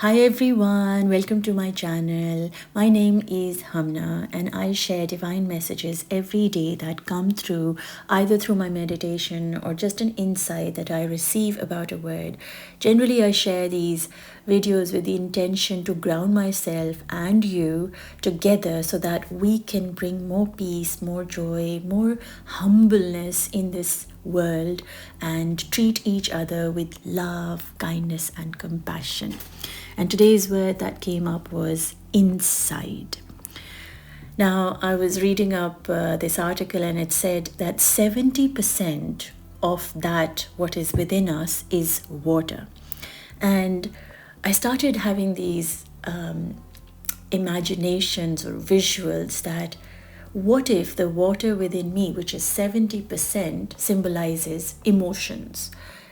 Hi everyone, welcome to my channel. My name is Humna and I share divine messages every day that come through either through my meditation or just an insight that I receive about a word. Generally, I share these videos with the intention to ground myself and you together so that we can bring more peace, more joy, more humbleness in this world and treat each other with love, kindness, and compassion. And today's word that came up was inside. Now, I was reading up this article and it said that 70% of that, what is within us, is water. And I started having these imaginations or visuals that what if the water within me, which is 70%, symbolizes emotions?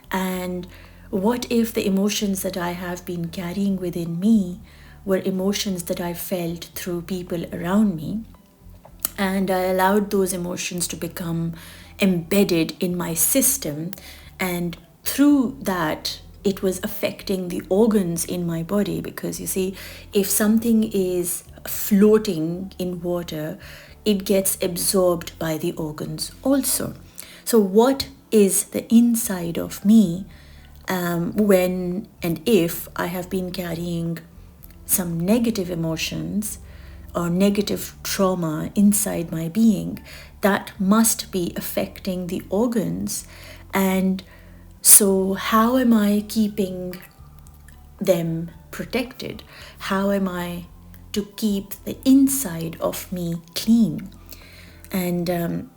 And what if the emotions that I have been carrying within me were emotions that I felt through people around me? And I allowed those emotions to become embedded in my system. And through that, it was affecting the organs in my body. Because you see, if something is floating in water, it gets absorbed by the organs also. So, what is the inside of me when and if I have been carrying some negative emotions or negative trauma inside my being? That must be affecting the organs. And so, how am I keeping them protected? How am I to keep the inside of me clean? And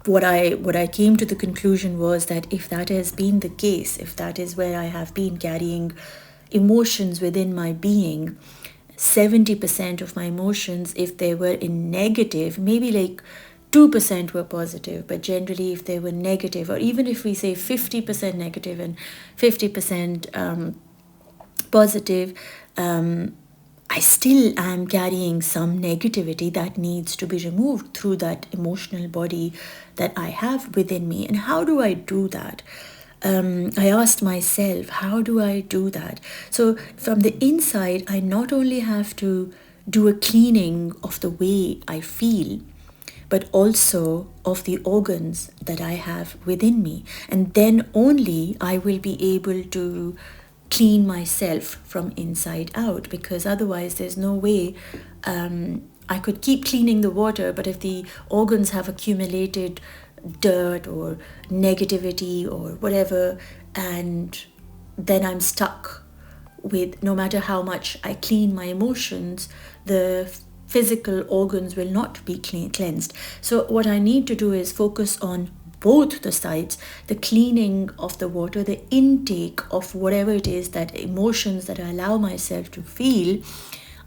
what I came to the conclusion was that if that has been the case, if that is where I have been carrying emotions within my being, 70% of my emotions, if they were in negative, maybe like 2% were positive, but generally if they were negative, or even if we say 50% negative and 50% positive, I still am carrying some negativity that needs to be removed through that emotional body that I have within me. And how do I do that? I asked myself, how do I do that? So from the inside, I not only have to do a cleaning of the way I feel, but also of the organs that I have within me. And then only I will be able to clean myself from inside out, because otherwise there's no way I could keep cleaning the water, but if the organs have accumulated dirt or negativity or whatever, and then I'm stuck with, no matter how much I clean my emotions, the physical organs will not be cleansed. So what I need to do is focus on both the sides, the cleaning of the water, the intake of whatever it is, that emotions that I allow myself to feel,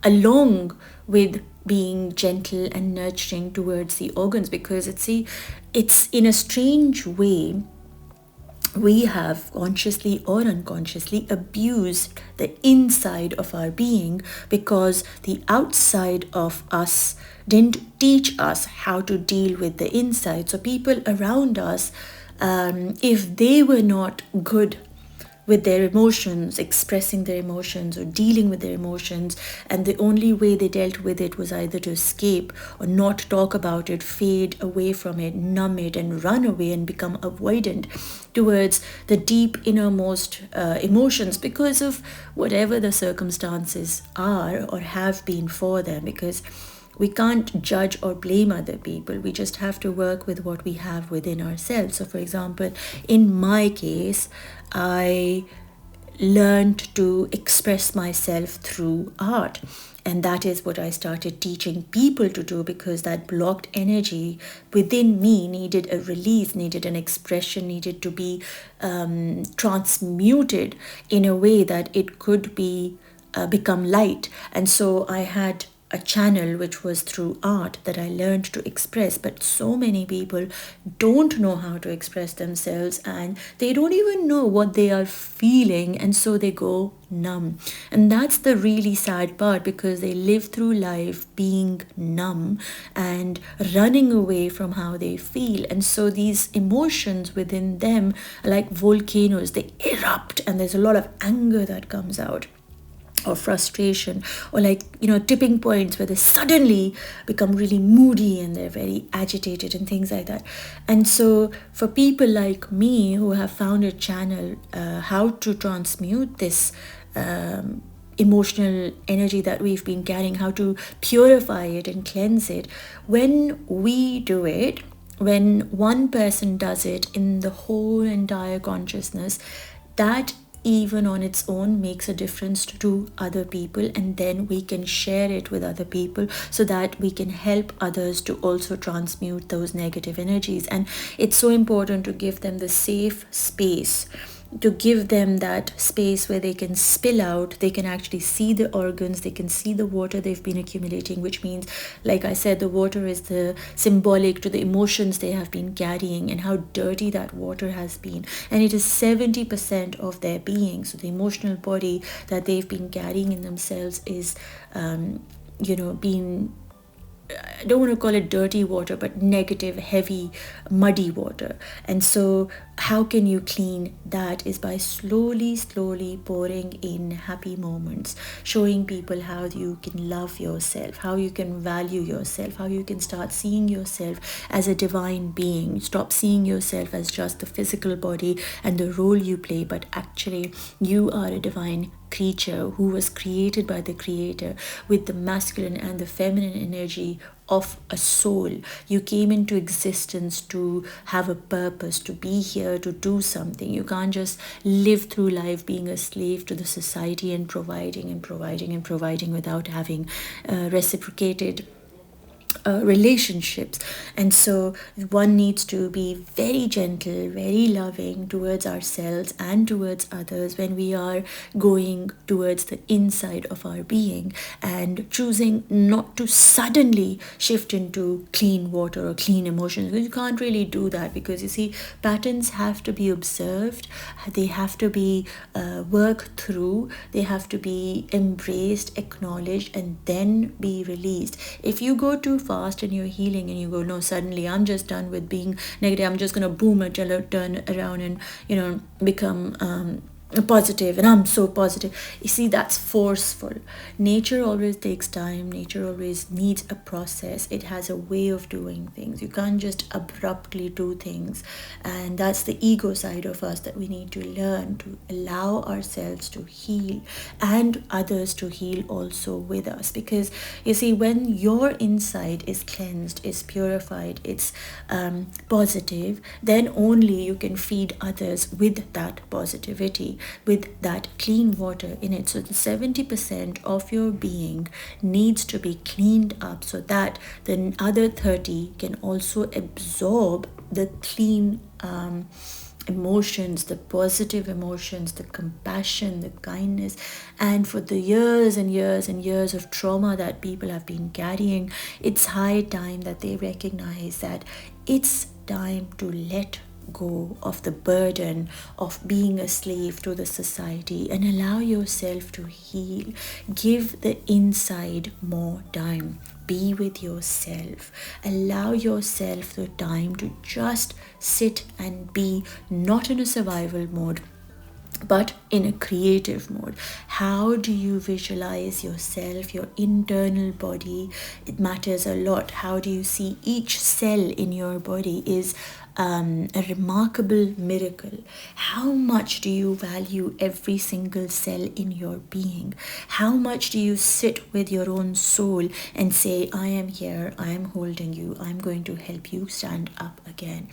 along with being gentle and nurturing towards the organs. Because it's in a strange way, we have consciously or unconsciously abused the inside of our being because the outside of us didn't teach us how to deal with the inside. So people around us, if they were not good with their emotions, expressing their emotions or dealing with their emotions, and the only way they dealt with it was either to escape or not talk about it, fade away from it, numb it, and run away and become avoidant towards the deep innermost emotions, because of whatever the circumstances are or have been for them. Because we can't judge or blame other people. We just have to work with what we have within ourselves. So, for example, in my case, I learned to express myself through art. And that is what I started teaching people to do, because that blocked energy within me needed a release, needed an expression, needed to be transmuted in a way that it could be become light. And so I had a channel which was through art that I learned to express. But so many people don't know how to express themselves, and they don't even know what they are feeling, and so they go numb. And that's the really sad part, because they live through life being numb and running away from how they feel. And so these emotions within them are like volcanoes, they erupt, and there's a lot of anger that comes out, or frustration, or like, tipping points where they suddenly become really moody and they're very agitated and things like that. And so for people like me who have found a channel, how to transmute this emotional energy that we've been carrying, how to purify it and cleanse it, when we do it, when one person does it in the whole entire consciousness, that even on its own makes a difference to other people, and then we can share it with other people so that we can help others to also transmute those negative energies. And it's so important to give them the safe space, to give them that space where they can spill out, they can actually see the organs, they can see the water they've been accumulating, which means, like I said, the water is the symbolic to the emotions they have been carrying and how dirty that water has been. And it is 70% of their being. So the emotional body that they've been carrying in themselves is, being, I don't want to call it dirty water, but negative, heavy, muddy water. And so how can you clean that is by slowly pouring in happy moments, showing people how you can love yourself, how you can value yourself, how you can start seeing yourself as a divine being. Stop seeing yourself as just the physical body and the role you play, but actually you are a divine creature who was created by the Creator with the masculine and the feminine energy of a soul. You came into existence to have a purpose, to be here, to do something. You can't just live through life being a slave to the society and providing and providing and providing without having reciprocated relationships. And so one needs to be very gentle, very loving towards ourselves and towards others when we are going towards the inside of our being, and choosing not to suddenly shift into clean water or clean emotions. You can't really do that, because you see, patterns have to be observed, they have to be worked through, they have to be embraced, acknowledged, and then be released. If you go too fast in your healing and you go, no, suddenly I'm just done with being negative, I'm just going to boom and turn around and become positive, and I'm so positive. You see, that's forceful. Nature always takes time, nature always needs a process, it has a way of doing things. You can't just abruptly do things, and that's the ego side of us that we need to learn to allow ourselves to heal and others to heal also with us. Because you see, when your inside is cleansed, is purified, it's positive, then only you can feed others with that positivity, with that clean water in it. So the 70% of your being needs to be cleaned up so that the other 30 can also absorb the clean emotions, the positive emotions, the compassion, the kindness. And for the years and years and years of trauma that people have been carrying, it's high time that they recognize that it's time to let go of the burden of being a slave to the society and allow yourself to heal. Give the inside more time. Be with yourself. Allow yourself the time to just sit and be, not in a survival mode, but in a creative mode. How do you visualize yourself, your internal body? It matters a lot. How do you see each cell in your body is a remarkable miracle. How much do you value every single cell in your being? How much do you sit with your own soul and say, I am here, I am holding you, I'm going to help you stand up again?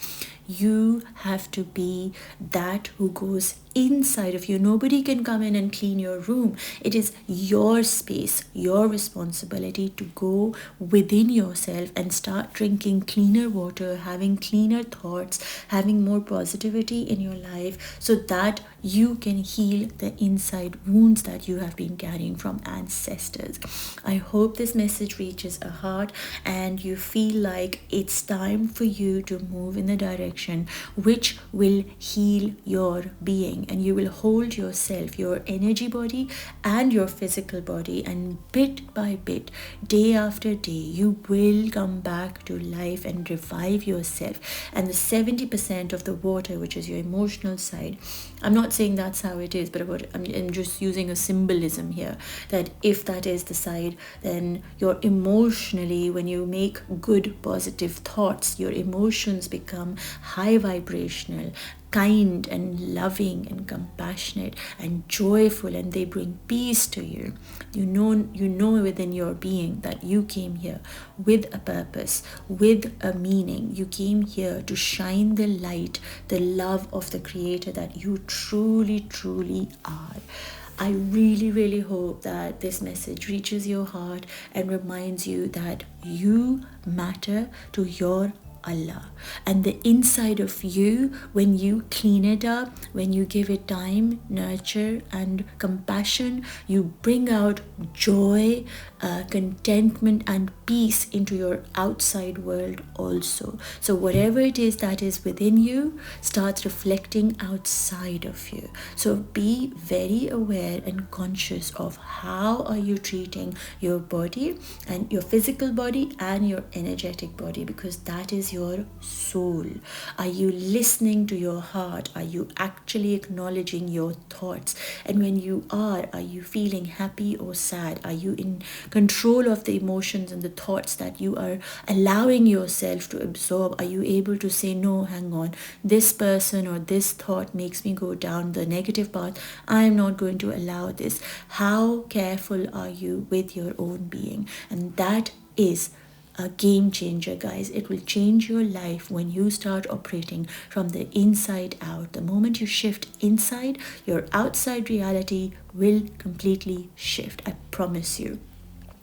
You have to be that who goes inside of you. Nobody can come in and clean your room. It is your space, your responsibility to go within yourself and start drinking cleaner water, having cleaner thoughts, having more positivity in your life, so that you can heal the inside wounds that you have been carrying from ancestors. I hope this message reaches a heart and you feel like it's time for you to move in the direction which will heal your being, and you will hold yourself, your energy body and your physical body, and bit by bit, day after day, you will come back to life and revive yourself. And the 70% of the water, which is your emotional side, I'm not saying that's how it is, but I'm just using a symbolism here, that if that is the side, then you're emotionally, when you make good positive thoughts, your emotions become high vibrational, kind and loving and compassionate and joyful, and they bring peace to you. You know within your being that you came here with a purpose, with a meaning. You came here to shine the light, the love of the creator that you truly, truly are. I really, really hope that this message reaches your heart and reminds you that you matter to your Allah. And the inside of you, when you clean it up, when you give it time, nurture, and compassion, you bring out joy, contentment, and peace into your outside world also. So, whatever it is that is within you starts reflecting outside of you. So, be very aware and conscious of how are you treating your body, and your physical body and your energetic body, because that is your soul. Are you listening to your heart? Are you actually acknowledging your thoughts? And when you are you feeling happy or sad? Are you in control of the emotions and the thoughts that you are allowing yourself to absorb? Are you able to say, no, hang on, this person or this thought makes me go down the negative path, I am not going to allow this? How careful are you with your own being? And that is a game changer, guys. It will change your life when you start operating from the inside out. The moment you shift inside, your outside reality will completely shift. I promise you.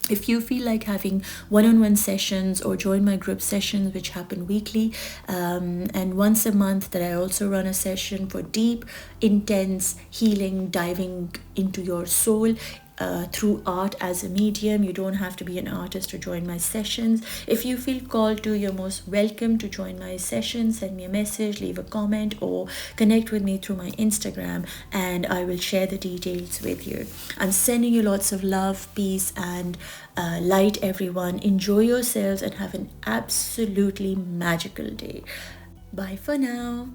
If you feel like having one-on-one sessions, or join my group sessions, which happen weekly, and once a month, that I also run a session for deep, intense healing, diving into your soul, through art as a medium. You don't have to be an artist to join my sessions. If you feel called to, you're most welcome to join my sessions. Send me a message, leave a comment, or connect with me through my Instagram, and I will share the details with you. I'm sending you lots of love, peace, and light, everyone. Enjoy yourselves and have an absolutely magical day. Bye for now.